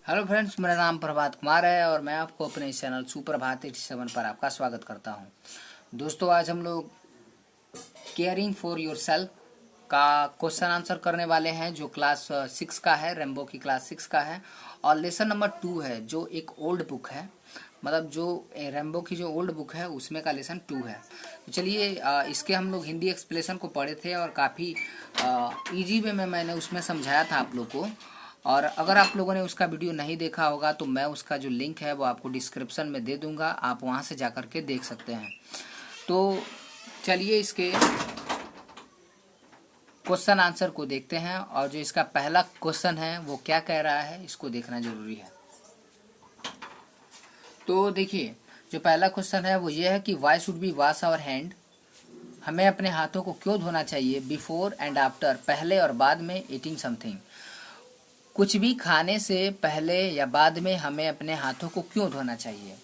Hello friends, मेरा नाम प्रभात कुमार है और मैं आपको अपने इस चैनल सुप्रभात 87 पर आपका स्वागत करता हूं। दोस्तों, आज हम लोग केयरिंग फॉर योरसेल्फ का क्वेश्चन आंसर करने वाले हैं, जो क्लास 6 का है, रेम्बो की क्लास 6 का है और लेसन नंबर 2 है, जो एक ओल्ड बुक है। मतलब जो रेम्बो की जो ओल्ड बुक है उसमें का लेसन 2 है। तो चलिए, इसके हम लोग हिंदी एक्सप्लेनेशन को पढ़े थे और काफ़ी ईजी वे में मैंने उसमें समझाया था आप लोग को। और अगर आप लोगों ने उसका वीडियो नहीं देखा होगा तो मैं उसका जो लिंक है वो आपको डिस्क्रिप्शन में दे दूंगा, आप वहां से जाकर के देख सकते हैं। तो चलिए इसके क्वेश्चन आंसर को देखते हैं और जो इसका पहला क्वेश्चन है वो क्या कह रहा है इसको देखना जरूरी है। तो देखिए, जो पहला क्वेश्चन है वो ये है कि why should be wash our hand. हमें अपने हाथों को क्यों धोना चाहिए बिफोर एंड आफ्टर, पहले और बाद में ईटिंग समथिंग। कुछ भी खाने से पहले या बाद में हमें अपने हाथों को क्यों धोना चाहिए।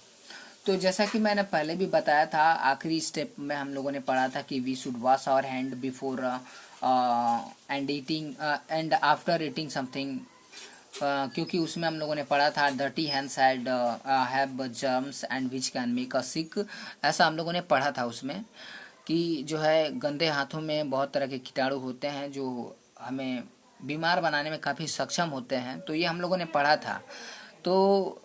तो जैसा कि मैंने पहले भी बताया था, आखिरी स्टेप में हम लोगों ने पढ़ा था कि we should wash our hand before and eating and after eating something, क्योंकि उसमें हम लोगों ने पढ़ा था dirty hands have germs and which can make us sick. ऐसा हम लोगों ने पढ़ा था उसमें कि जो है गंदे हाथों में बहुत तरह के कीटाणु होते हैं जो हमें बीमार बनाने में काफ़ी सक्षम होते हैं। तो ये हम लोगों ने पढ़ा था। तो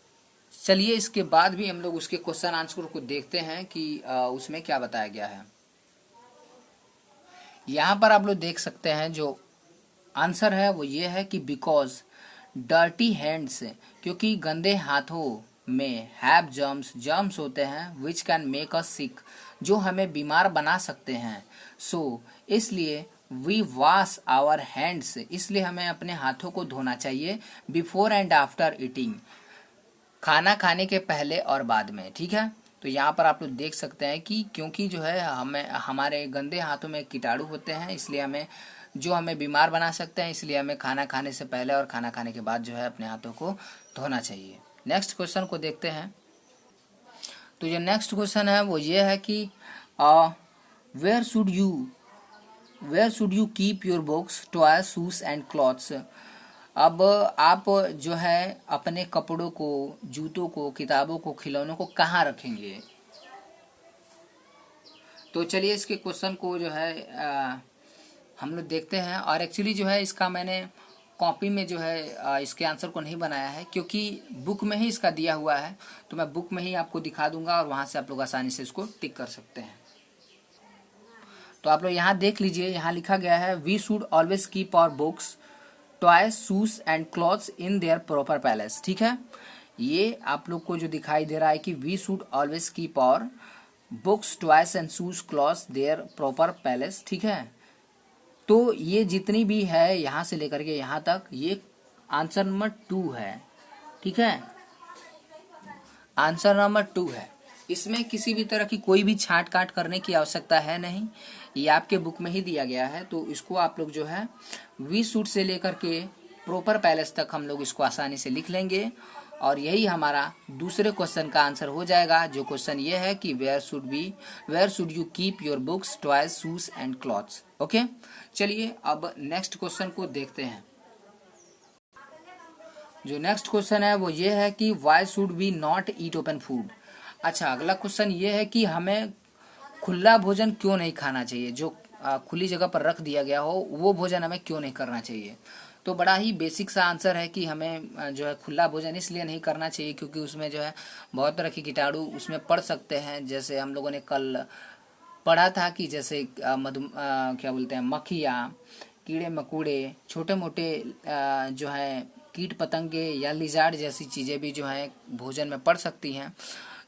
चलिए इसके बाद भी हम लोग उसके क्वेश्चन आंसर को देखते हैं कि उसमें क्या बताया गया है। यहाँ पर आप लोग देख सकते हैं जो आंसर है वो ये है कि बिकॉज डर्टी हैंड्स, क्योंकि गंदे हाथों में हैव जर्म्स होते हैं, विच कैन मेक अस सिक, जो हमें बीमार बना सकते हैं। सो इसलिए वी वॉश आवर हैंड्स, इसलिए हमें अपने हाथों को धोना चाहिए बिफोर एंड आफ्टर ईटिंग, खाना खाने के पहले और बाद में। ठीक है, तो यहाँ पर आप लोग देख सकते हैं कि क्योंकि जो है हमें हमारे गंदे हाथों में कीटाणु होते हैं, इसलिए हमें बीमार बना सकते हैं, इसलिए हमें खाना खाने से पहले और खाना खाने के बाद जो है अपने हाथों को धोना चाहिए। नेक्स्ट क्वेश्चन को देखते हैं। तो जो नेक्स्ट क्वेश्चन है वो ये है कि where should you keep your books, toys, shoes and clothes. अब आप जो है अपने कपड़ों को, जूतों को, किताबों को, खिलौनों को कहाँ रखेंगे। तो चलिए इसके क्वेश्चन को जो है हम लोग देखते हैं। और एक्चुअली जो है इसका मैंने कॉपी में जो है इसके आंसर को नहीं बनाया है, क्योंकि बुक में ही इसका दिया हुआ है। तो मैं बुक में ही आपको दिखा दूंगा और वहां से आप लोग आसानी से इसको टिक कर सकते हैं। तो आप लोग यहाँ देख लीजिए, यहाँ लिखा गया है we should always keep our books, toys, shoes and clothes in their proper place. ठीक है, ये आप लोग को जो दिखाई दे रहा है कि we should always keep our books, toys and shoes, clothes their proper place. ठीक है, तो ये जितनी भी है यहाँ से लेकर के यहाँ तक, ये आंसर नंबर 2 है। ठीक है, आंसर नंबर 2 है। इसमें किसी भी तरह की कोई भी छांट काट करने की आवश्यकता है नहीं, ये आपके बुक में ही दिया गया है। तो इसको आप लोग जो है वी शुड से लेकर के प्रॉपर पैलेस तक हम लोग इसको आसानी से लिख लेंगे और यही हमारा दूसरे क्वेश्चन का आंसर हो जाएगा। जो क्वेश्चन ये है कि where should you keep your books, toys, shoes and clothes. Okay, चलिए अब नेक्स्ट क्वेश्चन को देखते हैं। जो नेक्स्ट क्वेश्चन है वो ये है कि why should we not eat open food. अच्छा, अगला क्वेश्चन ये है कि हमें खुला भोजन क्यों नहीं खाना चाहिए, जो खुली जगह पर रख दिया गया हो वो भोजन हमें क्यों नहीं करना चाहिए। तो बड़ा ही बेसिक सा आंसर है कि हमें जो है खुला भोजन इसलिए नहीं करना चाहिए क्योंकि उसमें जो है बहुत तरह के कीटाणु उसमें पड़ सकते हैं। जैसे हम लोगों ने कल पढ़ा था कि जैसे क्या बोलते हैं, मक्खियाँ, कीड़े मकोड़े, छोटे मोटे जो है कीट पतंगे या लिजार्ड जैसी चीज़ें भी जो है भोजन में पड़ सकती हैं।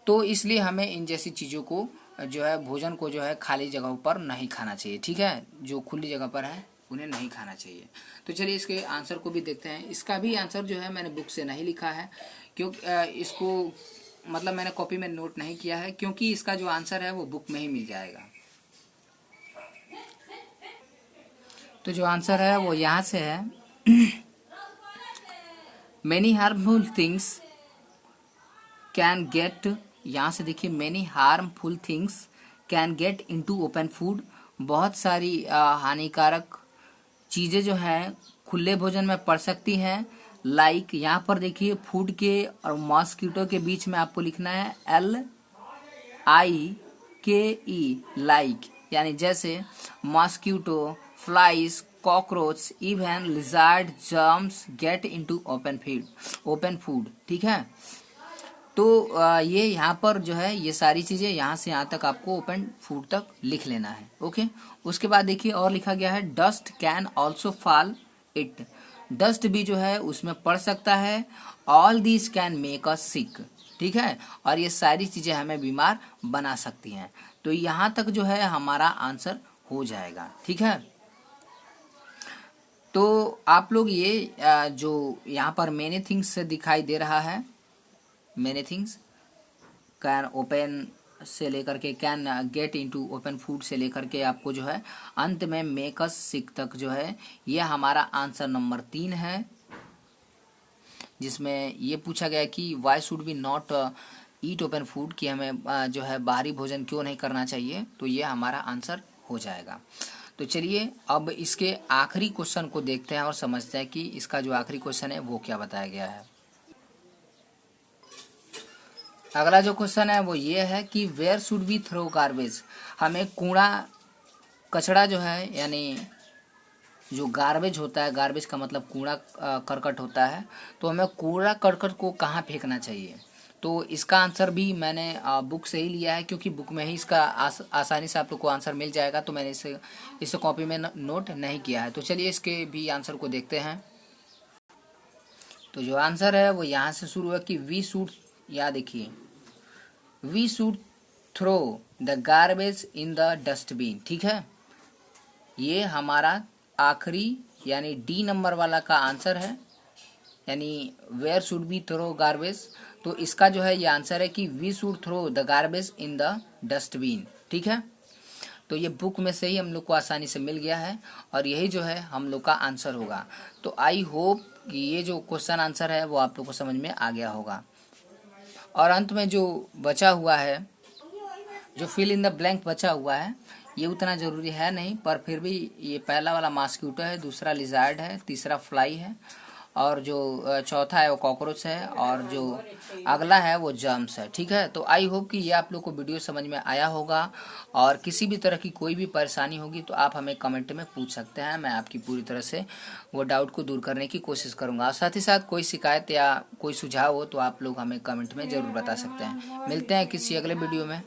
तो इसलिए हमें इन जैसी चीज़ों को जो है भोजन को जो है खाली जगहों पर नहीं खाना चाहिए। ठीक है, जो खुली जगह पर है उन्हें नहीं खाना चाहिए। तो चलिए इसके आंसर को भी देखते हैं। इसका भी आंसर जो है मैंने बुक से नहीं लिखा है, क्योंकि इसको मतलब मैंने कॉपी में नोट नहीं किया है, क्योंकि इसका जो आंसर है वो बुक में ही मिल जाएगा। तो जो आंसर है वो यहाँ से है many harmful things can get, यहाँ से देखिए many harmful things can get into open food. बहुत सारी हानिकारक चीज़ें जो हैं खुले भोजन में पड़ सकती हैं लाइक यहाँ पर देखिए फूड के और मॉस्किटो के बीच में आपको लिखना है LIKE, लाइक, यानी जैसे mosquito, flies, cockroach, even lizard, germs get into open food. ठीक है, तो ये यहाँ पर जो है ये सारी चीजें यहाँ से यहाँ तक आपको ओपन फूड तक लिख लेना है। ओके, उसके बाद देखिए और लिखा गया है dust can also fall it, dust भी जो है उसमें पड़ सकता है। All these can make us sick, ठीक है, और ये सारी चीजें हमें बीमार बना सकती हैं। तो यहाँ तक जो है हमारा आंसर हो जाएगा। ठीक है, तो आप लोग ये जो यहाँ पर मेनी थिंग्स दिखाई दे रहा है, मेनी थिंग्स कैन ओपन से लेकर के can get into open food से लेकर के आपको जो है अंत में मेक अस सिक तक जो है ये हमारा आंसर नंबर 3 है, जिसमें ये पूछा गया कि why should B not eat open food, कि हमें जो है बाहरी भोजन क्यों नहीं करना चाहिए। तो ये हमारा आंसर हो जाएगा। तो चलिए अब इसके आखिरी क्वेश्चन को देखते हैं और समझते हैं कि इसका जो आखिरी क्वेश्चन है वो क्या बताया गया है। अगला जो क्वेश्चन है वो ये है कि where should be throw garbage, हमें कूड़ा कचरा जो है यानी जो गार्बेज होता है, गार्बेज का मतलब कूड़ा करकट होता है, तो हमें कूड़ा करकट को कहाँ फेंकना चाहिए। तो इसका आंसर भी मैंने बुक से ही लिया है, क्योंकि बुक में ही इसका आसानी से आप लोग को आंसर मिल जाएगा, तो मैंने इसे कॉपी में नोट नहीं किया है। तो चलिए इसके भी आंसर को देखते हैं। तो जो आंसर है वो यहाँ से शुरू है कि वी शुड, या देखिए we should throw the garbage in the dustbin. ठीक है, ये हमारा आखिरी यानी डी नंबर वाला का आंसर है, यानी where should be throw garbage. तो इसका जो है ये आंसर है कि we should throw the garbage in the dustbin. ठीक है, तो ये बुक में से ही हम लोग को आसानी से मिल गया है और यही जो है हम लोग का आंसर होगा। तो आई होप कि ये जो क्वेश्चन आंसर है वो आप लोग को समझ में आ गया होगा। और अंत में जो बचा हुआ है, जो फिल इन द ब्लैंक बचा हुआ है, ये उतना ज़रूरी है नहीं, पर फिर भी ये पहला वाला मॉस्किटो है, दूसरा लिजार्ड है, तीसरा फ्लाई है, और जो चौथा है वो कॉकरोच है, और जो अगला है वो जर्म्स है। ठीक है, तो आई होप कि ये आप लोग को वीडियो समझ में आया होगा, और किसी भी तरह की कोई भी परेशानी होगी तो आप हमें कमेंट में पूछ सकते हैं। मैं आपकी पूरी तरह से वो डाउट को दूर करने की कोशिश करूँगा। और साथ ही साथ कोई शिकायत या कोई सुझाव हो तो आप लोग हमें कमेंट में ज़रूर बता सकते हैं। मिलते हैं किसी अगले वीडियो में।